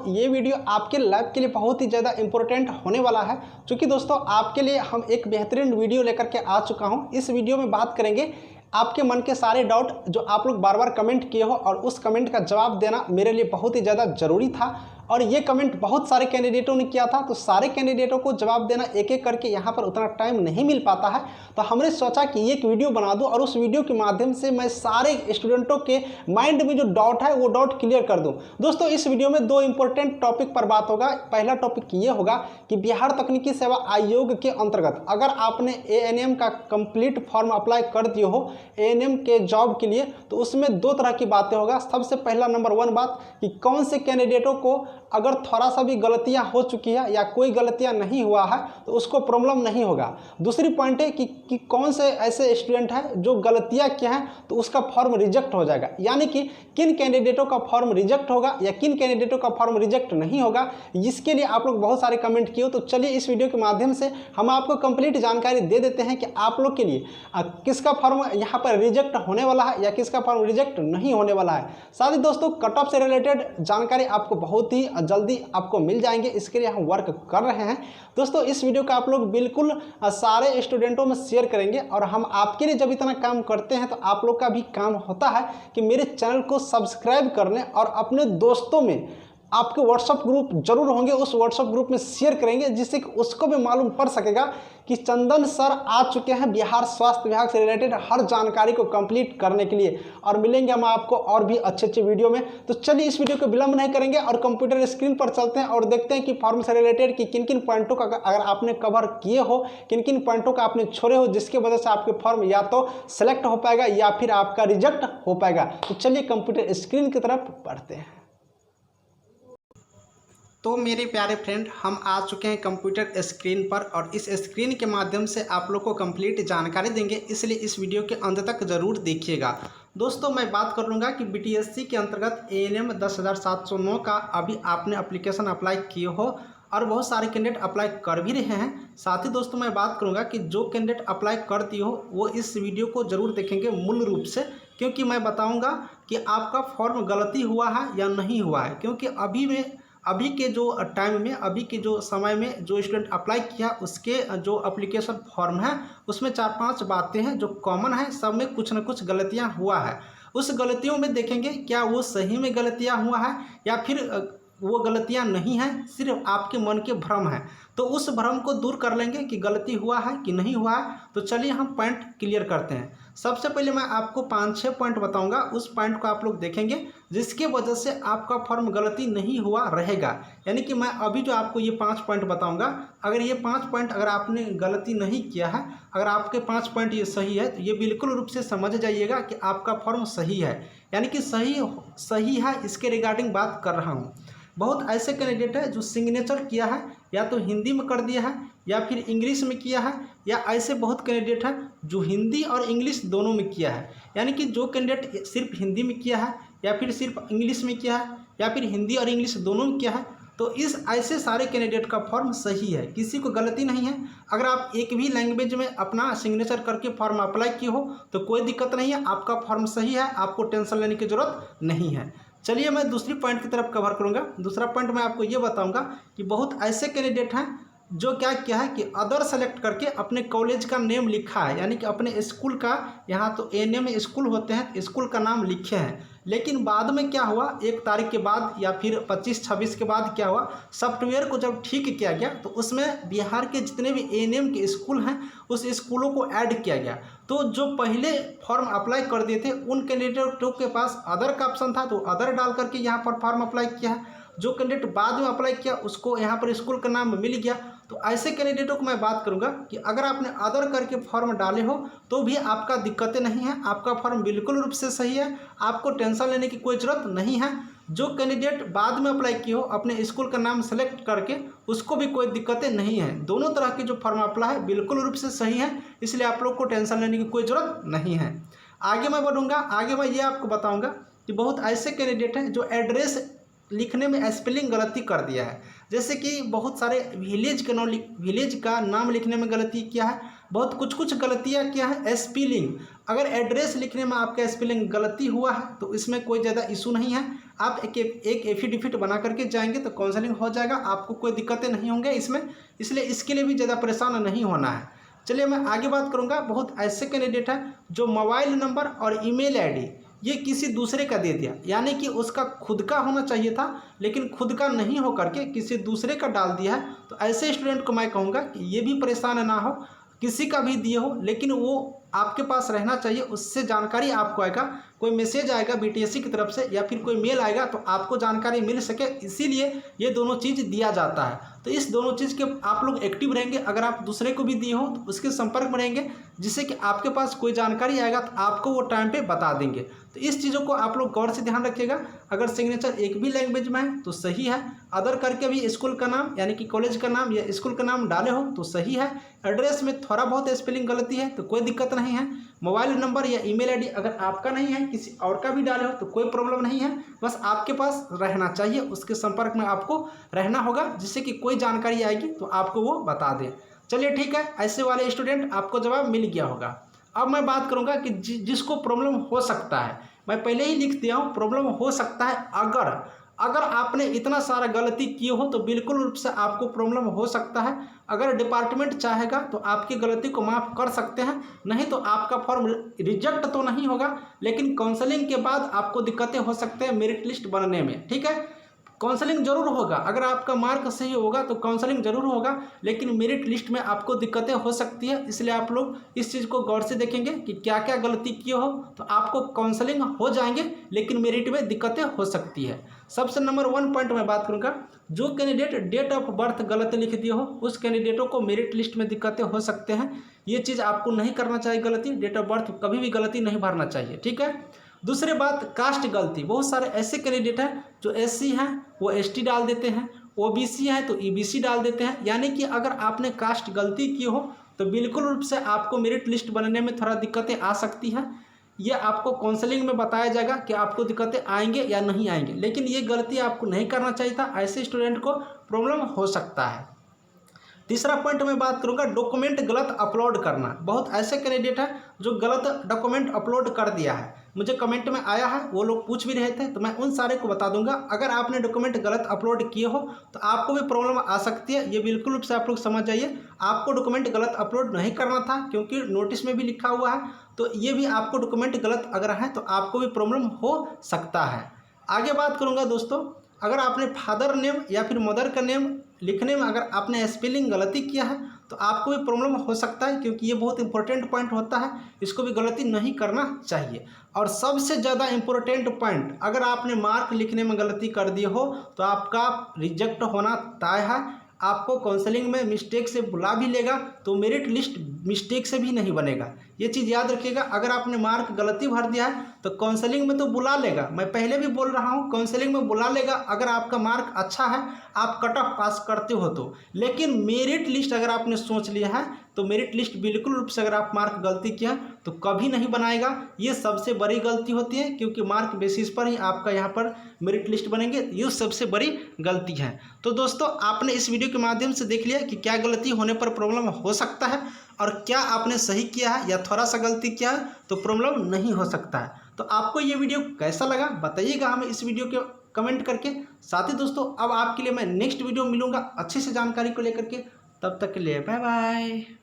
ये वीडियो आपके लाइफ के लिए बहुत ही ज़्यादा इंपॉर्टेंट होने वाला है, क्योंकि दोस्तों आपके लिए हम एक बेहतरीन वीडियो लेकर के आ चुका हूँ। इस वीडियो में बात करेंगे आपके मन के सारे डाउट जो आप लोग बार बार कमेंट किए हो, और उस कमेंट का जवाब देना मेरे लिए बहुत ही ज़्यादा ज़रूरी था। और ये कमेंट बहुत सारे कैंडिडेटों ने किया था, तो सारे कैंडिडेटों को जवाब देना एक एक करके यहाँ पर उतना टाइम नहीं मिल पाता है। तो हमने सोचा कि ये एक वीडियो बना दूं और उस वीडियो के माध्यम से मैं सारे स्टूडेंटों के माइंड में जो डाउट है वो डाउट क्लियर कर दूं। दोस्तों इस वीडियो में दो इंपॉर्टेंट टॉपिक पर बात होगा। पहला टॉपिक ये होगा कि बिहार तकनीकी सेवा आयोग के अंतर्गत अगर आपने ANM का कंप्लीट फॉर्म अप्लाई कर दिए हो ANM के जॉब के लिए, तो उसमें दो तरह की बातें होगा। सबसे पहला नंबर 1 बात कि कौन से कैंडिडेटों को अगर थोड़ा सा भी गलतियां हो चुकी है या कोई गलतियां नहीं हुआ है तो उसको प्रॉब्लम नहीं होगा। दूसरी पॉइंट है कि कौन से ऐसे स्टूडेंट हैं जो गलतियां किए हैं तो उसका फॉर्म रिजेक्ट हो जाएगा, यानी कि किन कैंडिडेटों का फॉर्म रिजेक्ट होगा या किन कैंडिडेटों का फॉर्म रिजेक्ट नहीं होगा। जिसके लिए आप लोग बहुत सारे कमेंट किए हो, तो चलिए इस वीडियो के माध्यम से हम आपको कंप्लीट जानकारी दे देते हैं कि आप लोग के लिए किसका फॉर्म यहाँ पर रिजेक्ट होने वाला है या किसका फॉर्म रिजेक्ट नहीं होने वाला है। साथ ही दोस्तों कट ऑफ से रिलेटेड जानकारी आपको बहुत ही जल्दी आपको मिल जाएंगे, इसके लिए हम वर्क कर रहे हैं। दोस्तों इस वीडियो का आप लोग बिल्कुल सारे स्टूडेंटों में शेयर करेंगे, और हम आपके लिए जब इतना काम करते हैं तो आप लोग का भी काम होता है कि मेरे चैनल को सब्सक्राइब कर लें और अपने दोस्तों में आपके व्हाट्सएप ग्रुप जरूर होंगे, उस व्हाट्सएप ग्रुप में शेयर करेंगे, जिससे कि उसको भी मालूम पड़ सकेगा कि चंदन सर आ चुके हैं बिहार स्वास्थ्य विभाग से रिलेटेड हर जानकारी को कंप्लीट करने के लिए। और मिलेंगे हम आपको और भी अच्छे वीडियो में। तो चलिए इस वीडियो को विलंब नहीं करेंगे और कंप्यूटर स्क्रीन पर चलते हैं और देखते हैं कि फॉर्म से रिलेटेड कि किन किन पॉइंटों का अगर आपने कवर किए हो, किन किन पॉइंटों का आपने छोड़े हो, जिसकी वजह से आपके फॉर्म या तो सेलेक्ट हो पाएगा या फिर आपका रिजेक्ट हो पाएगा। तो चलिए कंप्यूटर स्क्रीन की तरफ बढ़ते हैं। तो मेरे प्यारे फ्रेंड, हम आ चुके हैं कंप्यूटर स्क्रीन पर, और इस स्क्रीन के माध्यम से आप लोग को कंप्लीट जानकारी देंगे, इसलिए इस वीडियो के अंत तक ज़रूर देखिएगा। दोस्तों मैं बात कर लूँगा कि BTSC के अंतर्गत ANM 10,709 का अभी आपने एप्लीकेशन अप्लाई किए हो और बहुत सारे कैंडिडेट अप्लाई कर भी रहे हैं। साथ ही दोस्तों मैं बात करूँगा कि जो कैंडिडेट अप्लाई कर दिए हो वो इस वीडियो को ज़रूर देखेंगे मूल रूप से, क्योंकि मैं बताऊँगा कि आपका फॉर्म गलती हुआ है या नहीं हुआ है। क्योंकि अभी के जो टाइम में, अभी के जो समय में जो स्टूडेंट अप्लाई किया उसके जो एप्लीकेशन फॉर्म है उसमें 4-5 बातें हैं जो कॉमन है, सब में कुछ न कुछ गलतियां हुआ है। उस गलतियों में देखेंगे क्या वो सही में गलतियां हुआ है या फिर वो गलतियां नहीं हैं, सिर्फ आपके मन के भ्रम है। तो उस भ्रम को दूर कर लेंगे कि गलती हुआ है कि नहीं हुआ है। तो चलिए हम पॉइंट क्लियर करते हैं। सबसे पहले मैं आपको 5-6 पॉइंट बताऊंगा, उस पॉइंट को आप लोग देखेंगे जिसके वजह से आपका फॉर्म गलती नहीं हुआ रहेगा। यानी कि मैं अभी जो आपको ये 5 पॉइंट बताऊंगा, अगर ये 5 पॉइंट अगर आपने गलती नहीं किया है, अगर आपके 5 पॉइंट ये सही है, तो ये बिल्कुल रूप से समझ जाइएगा कि आपका फॉर्म सही है, यानी कि सही है, इसके रिगार्डिंग बात कर रहा हूँ। बहुत ऐसे कैंडिडेट है जो सिग्नेचर किया है या तो हिंदी में कर दिया है या फिर इंग्लिश में किया है, या ऐसे बहुत कैंडिडेट है जो हिंदी और इंग्लिश दोनों में किया है। यानी कि जो कैंडिडेट सिर्फ हिंदी में किया है या फिर सिर्फ इंग्लिश में किया है या फिर हिंदी और इंग्लिश दोनों में किया है, तो इस ऐसे सारे कैंडिडेट का फॉर्म सही है, किसी को गलती नहीं है। अगर आप एक भी लैंग्वेज में अपना सिग्नेचर करके फॉर्म अप्लाई किए हो तो कोई दिक्कत नहीं है, आपका फॉर्म सही है, आपको टेंशन लेने की ज़रूरत नहीं है। चलिए मैं दूसरी पॉइंट की तरफ कवर करूंगा। दूसरा पॉइंट मैं आपको ये बताऊंगा कि बहुत ऐसे कैंडिडेट हैं जो क्या किया है कि अदर सेलेक्ट करके अपने कॉलेज का नेम लिखा है, यानी कि अपने स्कूल का, यहाँ तो ANM स्कूल होते हैं, स्कूल का नाम लिखे हैं, लेकिन बाद में क्या हुआ, 1 तारीख के बाद या फिर 25-26 के बाद क्या हुआ, सॉफ्टवेयर को जब ठीक किया गया तो उसमें बिहार के जितने भी ANM के स्कूल हैं उस स्कूलों को ऐड किया गया। तो जो पहले फॉर्म अप्लाई कर दिए थे उन कैंडिडेटों के पास अदर का ऑप्शन था, तो अदर डाल करके यहाँ पर फॉर्म अप्लाई किया है। जो कैंडिडेट बाद में अप्लाई किया उसको यहाँ पर स्कूल का नाम मिल गया। तो ऐसे कैंडिडेटों को मैं बात करूंगा कि अगर आपने अदर करके फॉर्म डाले हो तो भी आपका दिक्कतें नहीं है, आपका फॉर्म बिल्कुल रूप से सही है, आपको टेंशन लेने की कोई ज़रूरत नहीं है। जो कैंडिडेट बाद में अप्लाई किए हो अपने स्कूल का नाम सेलेक्ट करके, उसको भी कोई दिक्कतें नहीं है। दोनों तरह के जो फॉर्म अप्लाई है बिल्कुल रूप से सही है, इसलिए आप लोग को टेंशन लेने की कोई ज़रूरत नहीं है। आगे मैं बढ़ूँगा, आगे मैं ये आपको बताऊँगा कि बहुत ऐसे कैंडिडेट हैं जो एड्रेस लिखने में स्पेलिंग गलती कर दिया है। जैसे कि बहुत सारे विलेज का नाम लिखने में गलती किया है, बहुत कुछ गलतियाँ क्या है, स्पेलिंग, अगर एड्रेस लिखने में आपका स्पेलिंग गलती हुआ है तो इसमें कोई ज़्यादा इशू नहीं है। आप एक एफिडेविट बना करके जाएंगे तो काउंसलिंग हो जाएगा, आपको कोई दिक्कतें नहीं होंगे इसमें, इसलिए इसके लिए भी ज़्यादा परेशान नहीं होना है। चलिए मैं आगे बात करूँगा। बहुत ऐसे कैंडिडेट हैं जो मोबाइल नंबर और ईमेल आईडी ये किसी दूसरे का दे दिया, यानी कि उसका खुद का होना चाहिए था लेकिन खुद का नहीं हो करके किसी दूसरे का डाल दिया है। तो ऐसे स्टूडेंट को मैं कहूँगा कि ये भी परेशान ना हो, किसी का भी दिए हो लेकिन वो आपके पास रहना चाहिए, उससे जानकारी आपको आएगा, कोई मैसेज आएगा बीटीएससी की तरफ से या फिर कोई मेल आएगा तो आपको जानकारी मिल सके, इसीलिए ये दोनों चीज़ दिया जाता है। तो इस दोनों चीज़ के आप लोग एक्टिव रहेंगे। अगर आप दूसरे को भी दिए हो तो उसके संपर्क में रहेंगे, जिससे कि आपके पास कोई जानकारी आएगा तो आपको वो टाइम पे बता देंगे। तो इस चीज़ों को आप लोग गौर से ध्यान रखिएगा। अगर सिग्नेचर एक भी लैंग्वेज में है तो सही है, अदर करके भी स्कूल का नाम यानी कि कॉलेज का नाम या स्कूल का नाम डाले हो तो सही है, एड्रेस में थोड़ा बहुत स्पेलिंग गलती है तो कोई दिक्कत नहीं है, मोबाइल नंबर या ईमेल आईडी अगर आपका नहीं है किसी और का भी डाले हो तो कोई प्रॉब्लम नहीं है, बस आपके पास रहना चाहिए, उसके संपर्क में आपको रहना होगा, जिससे कि कोई जानकारी आएगी तो आपको वो बता दें। चलिए ठीक है, ऐसे वाले स्टूडेंट आपको जवाब मिल गया होगा। अब मैं बात करूंगा कि जिसको प्रॉब्लम हो सकता है, मैं पहले ही लिख दिया हूँ प्रॉब्लम हो सकता है। अगर आपने इतना सारा गलती किए हो तो बिल्कुल रूप से आपको प्रॉब्लम हो सकता है। अगर डिपार्टमेंट चाहेगा तो आपकी गलती को माफ़ कर सकते हैं, नहीं तो आपका फॉर्म रिजेक्ट तो नहीं होगा लेकिन काउंसलिंग के बाद आपको दिक्कतें हो सकते हैं मेरिट लिस्ट बनने में। ठीक है, काउंसलिंग जरूर होगा, अगर आपका मार्क सही होगा तो काउंसलिंग जरूर होगा, लेकिन मेरिट लिस्ट में आपको दिक्कतें हो सकती है, इसलिए आप लोग इस चीज़ को गौर से देखेंगे कि क्या क्या गलती किए हो तो आपको काउंसलिंग हो जाएंगे लेकिन मेरिट में दिक्कतें हो सकती है। सबसे नंबर 1 पॉइंट मैं बात करूँगा, जो कैंडिडेट डेट ऑफ बर्थ गलत लिख दिए हो उस कैंडिडेटों को मेरिट लिस्ट में दिक्कतें हो सकते हैं। ये चीज़ आपको नहीं करना चाहिए, गलती डेट ऑफ बर्थ कभी भी गलती नहीं भरना चाहिए। ठीक है, दूसरी बात कास्ट गलती, बहुत सारे ऐसे कैंडिडेट हैं जो एससी हैं वो एसटी डाल देते हैं, ओबीसी हैं तो ईबीसी डाल देते हैं, यानी कि अगर आपने कास्ट गलती की हो तो बिल्कुल रूप से आपको मेरिट लिस्ट बनने में थोड़ा दिक्कतें आ सकती हैं। ये आपको काउंसलिंग में बताया जाएगा कि आपको दिक्कतें आएंगे या नहीं आएंगे, लेकिन ये गलती आपको नहीं करना चाहिए था, ऐसे स्टूडेंट को प्रॉब्लम हो सकता है। तीसरा पॉइंट मैं बात करूंगा डॉक्यूमेंट गलत अपलोड करना। बहुत ऐसे कैंडिडेट हैं जो गलत डॉक्यूमेंट अपलोड कर दिया है, मुझे कमेंट में आया है, वो लोग पूछ भी रहे थे तो मैं उन सारे को बता दूंगा। अगर आपने डॉक्यूमेंट गलत अपलोड किए हो तो आपको भी प्रॉब्लम आ सकती है, ये बिल्कुल रूप से आप लोग समझ जाइए। आपको डॉक्यूमेंट गलत अपलोड नहीं करना था क्योंकि नोटिस में भी लिखा हुआ है, तो ये भी आपको डॉक्यूमेंट गलत अगर है तो आपको भी प्रॉब्लम हो सकता है। आगे बात करूँगा दोस्तों, अगर आपने फादर नेम या फिर मदर का नेम लिखने में अगर आपने स्पेलिंग गलती किया है तो आपको भी प्रॉब्लम हो सकता है, क्योंकि ये बहुत इंपॉर्टेंट पॉइंट होता है, इसको भी गलती नहीं करना चाहिए। और सबसे ज़्यादा इंपॉर्टेंट पॉइंट, अगर आपने मार्क लिखने में गलती कर दी हो तो आपका रिजेक्ट होना तय है। आपको काउंसलिंग में मिस्टेक से बुला भी लेगा तो मेरिट लिस्ट मिस्टेक से भी नहीं बनेगा, ये चीज़ याद रखिएगा। अगर आपने मार्क गलती भर दिया है तो काउंसलिंग में तो बुला लेगा, मैं पहले भी बोल रहा हूँ काउंसलिंग में बुला लेगा अगर आपका मार्क अच्छा है, आप कट ऑफ पास करते हो तो। लेकिन मेरिट लिस्ट अगर आपने सोच लिया है तो मेरिट लिस्ट बिल्कुल रूप से अगर आप मार्क गलती किया तो कभी नहीं बनाएगा, ये सबसे बड़ी गलती होती है, क्योंकि मार्क बेसिस पर ही आपका यहाँ पर मेरिट लिस्ट बनेंगे, ये सबसे बड़ी गलती है। तो दोस्तों आपने इस वीडियो के माध्यम से देख लिया कि क्या गलती होने पर प्रॉब्लम हो सकता है और क्या आपने सही किया है या थोड़ा सा गलती किया है तो प्रॉब्लम नहीं हो सकता है। तो आपको ये वीडियो कैसा लगा बताइएगा हमें इस वीडियो के कमेंट करके। साथ ही दोस्तों अब आपके लिए मैं नेक्स्ट वीडियो मिलूंगा अच्छी से जानकारी को लेकर के, तब तक के लिए बाय बाय।